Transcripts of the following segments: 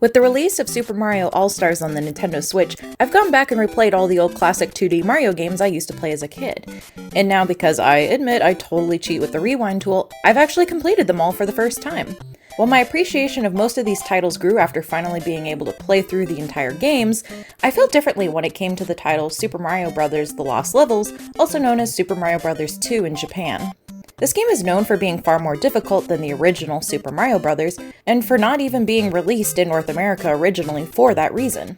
With the release of Super Mario All-Stars on the Nintendo Switch, I've gone back and replayed all the old classic 2D Mario games I used to play as a kid. And now, because I admit I totally cheat with the rewind tool, I've actually completed them all for the first time. While my appreciation of most of these titles grew after finally being able to play through the entire games, I felt differently when it came to the title Super Mario Bros. The Lost Levels, also known as Super Mario Bros. 2 in Japan. This game is known for being far more difficult than the original Super Mario Bros., and for not even being released in North America originally for that reason.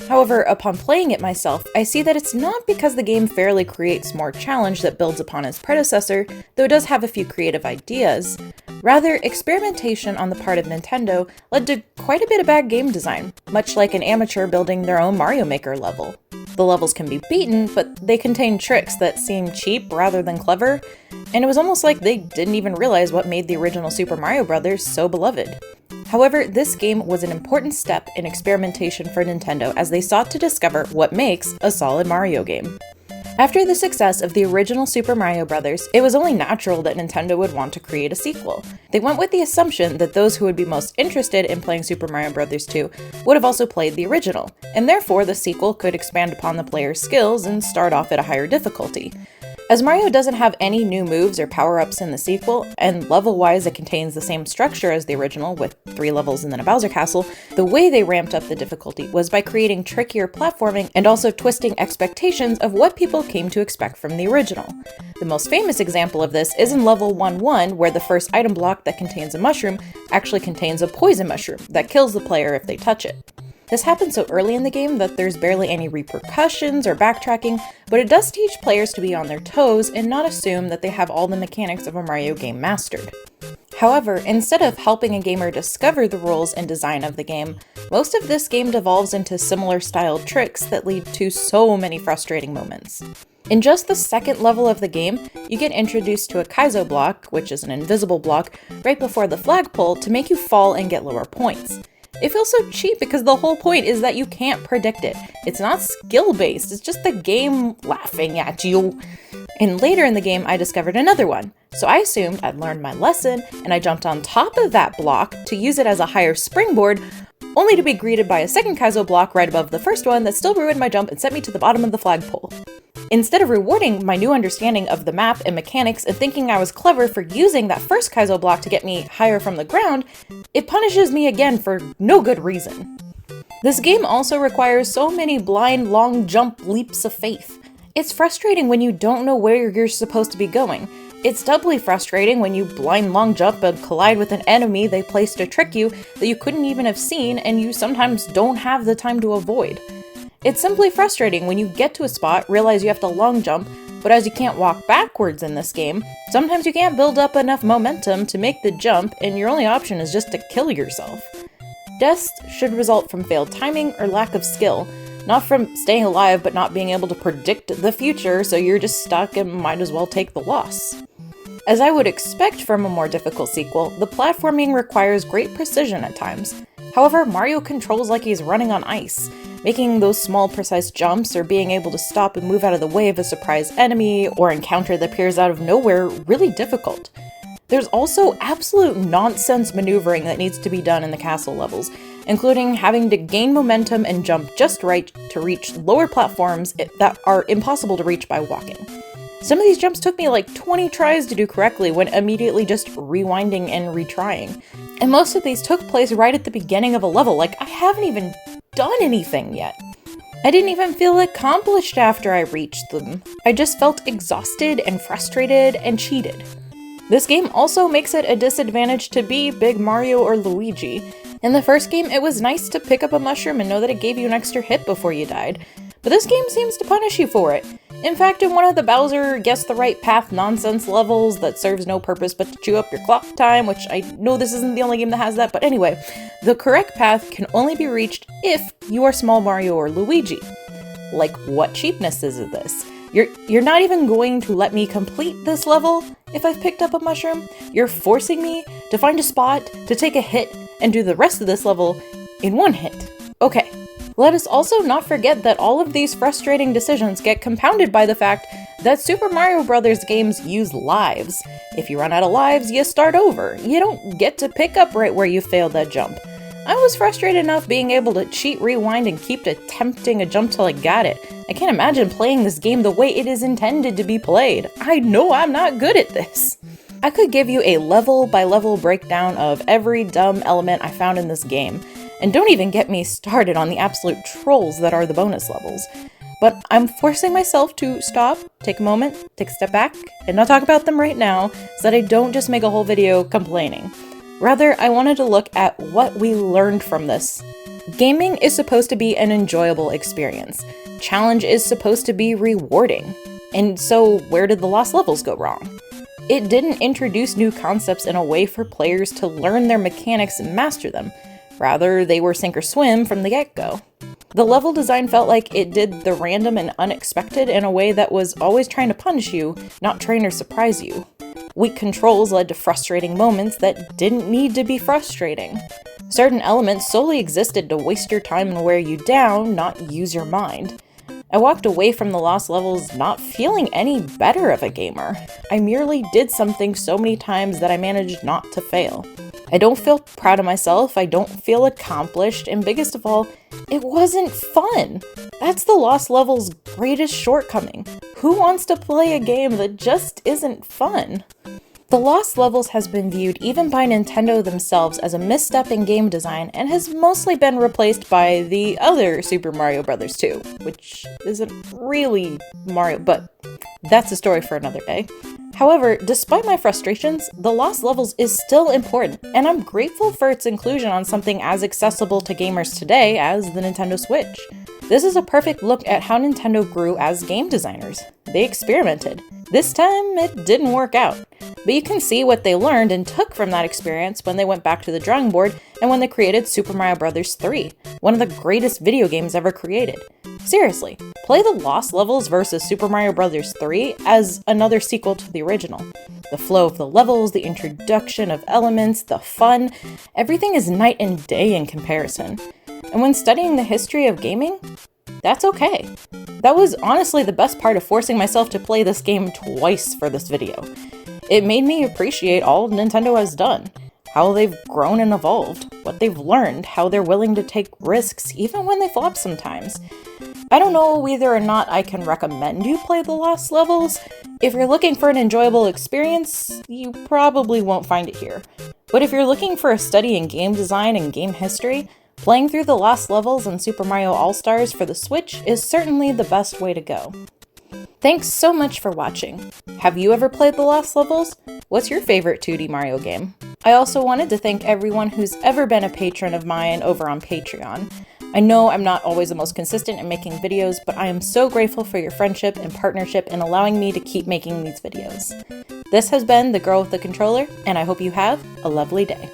However, upon playing it myself, I see that it's not because the game fairly creates more challenge that builds upon its predecessor, though it does have a few creative ideas. Rather, experimentation on the part of Nintendo led to quite a bit of bad game design, much like an amateur building their own Mario Maker level. The levels can be beaten, but they contain tricks that seem cheap rather than clever, and it was almost like they didn't even realize what made the original Super Mario Bros. So beloved. However, this game was an important step in experimentation for Nintendo as they sought to discover what makes a solid Mario game. After the success of the original Super Mario Bros., it was only natural that Nintendo would want to create a sequel. They went with the assumption that those who would be most interested in playing Super Mario Bros. 2 would have also played the original, and therefore the sequel could expand upon the player's skills and start off at a higher difficulty. As Mario doesn't have any new moves or power-ups in the sequel, and level-wise it contains the same structure as the original with 3 levels and then a Bowser Castle, the way they ramped up the difficulty was by creating trickier platforming and also twisting expectations of what people came to expect from the original. The most famous example of this is in level 1-1, where the first item block that contains a mushroom actually contains a poison mushroom that kills the player if they touch it. This happens so early in the game that there's barely any repercussions or backtracking, but it does teach players to be on their toes and not assume that they have all the mechanics of a Mario game mastered. However, instead of helping a gamer discover the rules and design of the game, most of this game devolves into similar styled tricks that lead to so many frustrating moments. In just the second level of the game, you get introduced to a Kaizo block, which is an invisible block, right before the flagpole to make you fall and get lower points. It feels so cheap because the whole point is that you can't predict it. It's not skill-based, it's just the game laughing at you. And later in the game, I discovered another one. So I assumed I'd learned my lesson, and I jumped on top of that block to use it as a higher springboard, only to be greeted by a second Kaizo block right above the first one that still ruined my jump and sent me to the bottom of the flagpole. Instead of rewarding my new understanding of the map and mechanics and thinking I was clever for using that first Kaizo block to get me higher from the ground, it punishes me again for no good reason. This game also requires so many blind long jump leaps of faith. It's frustrating when you don't know where you're supposed to be going. It's doubly frustrating when you blind long jump and collide with an enemy they placed to trick you that you couldn't even have seen and you sometimes don't have the time to avoid. It's simply frustrating when you get to a spot, realize you have to long jump, but as you can't walk backwards in this game, sometimes you can't build up enough momentum to make the jump and your only option is just to kill yourself. Deaths should result from failed timing or lack of skill, not from staying alive but not being able to predict the future, so you're just stuck and might as well take the loss. As I would expect from a more difficult sequel, the platforming requires great precision at times. However, Mario controls like he's running on ice, making those small precise jumps or being able to stop and move out of the way of a surprise enemy or encounter that appears out of nowhere really difficult. There's also absolute nonsense maneuvering that needs to be done in the castle levels, including having to gain momentum and jump just right to reach lower platforms that are impossible to reach by walking. Some of these jumps took me like 20 tries to do correctly when immediately just rewinding and retrying. And most of these took place right at the beginning of a level, like I haven't even done anything yet. I didn't even feel accomplished after I reached them. I just felt exhausted and frustrated and cheated. This game also makes it a disadvantage to be Big Mario or Luigi. In the first game, it was nice to pick up a mushroom and know that it gave you an extra hit before you died, but this game seems to punish you for it. In fact, in one of the Bowser guess the right path nonsense levels that serves no purpose but to chew up your clock time, which I know this isn't the only game that has that, but anyway, the correct path can only be reached if you are Small Mario or Luigi. Like, what cheapness is this? You're not even going to let me complete this level if I've picked up a mushroom? You're forcing me to find a spot, to take a hit, and do the rest of this level in one hit. Okay. Let us also not forget that all of these frustrating decisions get compounded by the fact that Super Mario Bros. Games use lives. If you run out of lives, you start over. You don't get to pick up right where you failed that jump. I was frustrated enough being able to cheat rewind and keep attempting a jump till I got it. I can't imagine playing this game the way it is intended to be played. I know I'm not good at this. I could give you a level-by-level breakdown of every dumb element I found in this game, and don't even get me started on the absolute trolls that are the bonus levels. But I'm forcing myself to stop, take a moment, take a step back, and not talk about them right now, so that I don't just make a whole video complaining. Rather, I wanted to look at what we learned from this. Gaming is supposed to be an enjoyable experience. Challenge is supposed to be rewarding. And so, where did the lost levels go wrong? It didn't introduce new concepts in a way for players to learn their mechanics and master them. Rather, they were sink or swim from the get-go. The level design felt like it did the random and unexpected in a way that was always trying to punish you, not trying to surprise you. Weak controls led to frustrating moments that didn't need to be frustrating. Certain elements solely existed to waste your time and wear you down, not use your mind. I walked away from the lost levels not feeling any better of a gamer. I merely did something so many times that I managed not to fail. I don't feel proud of myself, I don't feel accomplished, and biggest of all, it wasn't fun. That's the lost levels' greatest shortcoming. Who wants to play a game that just isn't fun? The Lost Levels has been viewed even by Nintendo themselves as a misstep in game design and has mostly been replaced by the other Super Mario Bros. 2, which isn't really Mario, but that's a story for another day. However, despite my frustrations, The Lost Levels is still important, and I'm grateful for its inclusion on something as accessible to gamers today as the Nintendo Switch. This is a perfect look at how Nintendo grew as game designers. They experimented. This time, it didn't work out. But you can see what they learned and took from that experience when they went back to the drawing board and when they created Super Mario Bros. 3, one of the greatest video games ever created. Seriously, play The Lost Levels vs. Super Mario Bros. 3 as another sequel to the original. The flow of the levels, the introduction of elements, the fun, everything is night and day in comparison. And when studying the history of gaming, that's okay. That was honestly the best part of forcing myself to play this game twice for this video. It made me appreciate all Nintendo has done, how they've grown and evolved, what they've learned, how they're willing to take risks even when they flop sometimes. I don't know whether or not I can recommend you play The Lost Levels. If you're looking for an enjoyable experience, you probably won't find it here. But if you're looking for a study in game design and game history, playing through The Lost Levels and Super Mario All-Stars for the Switch is certainly the best way to go. Thanks so much for watching. Have you ever played The Lost Levels? What's your favorite 2D Mario game? I also wanted to thank everyone who's ever been a patron of mine over on Patreon. I know I'm not always the most consistent in making videos, but I am so grateful for your friendship and partnership in allowing me to keep making these videos. This has been The Girl with the Controller, and I hope you have a lovely day.